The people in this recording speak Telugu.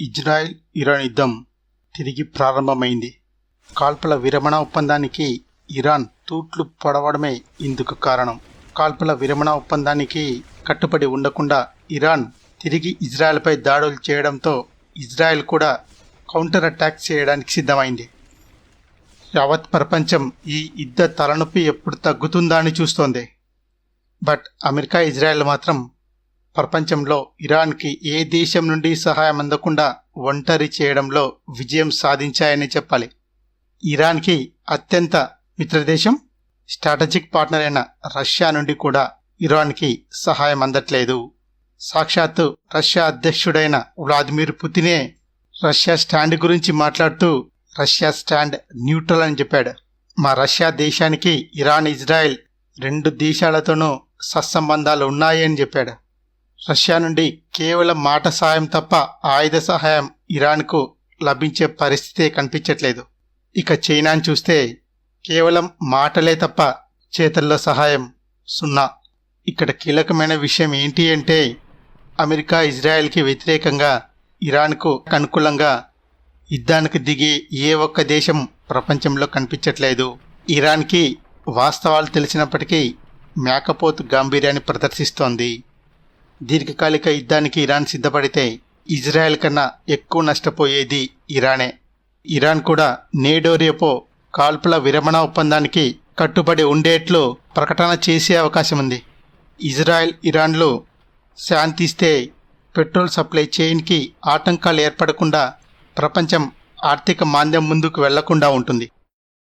ఇజ్రాయెల్ ఇరాన్ యుద్ధం తిరిగి ప్రారంభమైంది. కాల్పుల విరమణ ఒప్పందానికి ఇరాన్ తూట్లు పొడవడమే ఇందుకు కారణం. కాల్పుల విరమణ ఒప్పందానికి కట్టుబడి ఉండకుండా ఇరాన్ తిరిగి ఇజ్రాయెల్పై దాడులు చేయడంతో ఇజ్రాయెల్ కూడా కౌంటర్ అటాక్ చేయడానికి సిద్ధమైంది. యావత్ ప్రపంచం ఈ యుద్ధ తలనొప్పి ఎప్పుడు తగ్గుతుందా అని చూస్తోంది. బట్ అమెరికా, ఇజ్రాయెల్ మాత్రం ప్రపంచంలో ఇరాన్కి ఏ దేశం నుండి సహాయం అందకుండా ఒంటరి చేయడంలో విజయం సాధించాయని చెప్పాలి. ఇరాన్కి అత్యంత మిత్రదేశం, స్ట్రాటజిక్ పార్ట్నర్ అయిన రష్యా నుండి కూడా ఇరాన్కి సహాయం అందట్లేదు. సాక్షాత్తు రష్యా అధ్యక్షుడైన వ్లాదిమిర్ పుతినే రష్యా స్టాండ్ గురించి మాట్లాడుతూ రష్యా స్టాండ్ న్యూట్రల్ అని చెప్పాడు. మా రష్యా దేశానికి ఇరాన్, ఇజ్రాయెల్ రెండు దేశాలతోనూ సత్సంబంధాలు ఉన్నాయి అని చెప్పాడు. రష్యా నుండి కేవలం మాట సహాయం తప్ప ఆయుధ సహాయం ఇరాన్కు లభించే పరిస్థితే కనిపించట్లేదు. ఇక చైనాను చూస్తే కేవలం మాటలే తప్ప చేతల్లో సహాయం సున్నా. ఇక్కడ కీలకమైన విషయం ఏంటి అంటే అమెరికా, ఇజ్రాయెల్కి వ్యతిరేకంగా ఇరాన్కు అనుకూలంగా యుద్ధానికి దిగే ఏ ఒక్క దేశం ప్రపంచంలో కనిపించట్లేదు. ఇరాన్కి వాస్తవాలు తెలిసినప్పటికీ మేకపోతు గాంభీర్యాన్ని ప్రదర్శిస్తోంది. దీర్ఘకాలిక యుద్ధానికి ఇరాన్ సిద్ధపడితే ఇజ్రాయెల్ కన్నా ఎక్కువ నష్టపోయేది ఇరానే. ఇరాన్ కూడా నేడో రేపో కాల్పుల విరమణ ఒప్పందానికి కట్టుబడి ఉండేట్లు ప్రకటన చేసే అవకాశం ఉంది. ఇజ్రాయెల్, ఇరాన్లు శాంతిస్తే పెట్రోల్ సప్లై చైన్కి ఆటంకాలు ఏర్పడకుండా ప్రపంచం ఆర్థిక మాంద్యం ముందుకు వెళ్లకుండా ఉంటుంది.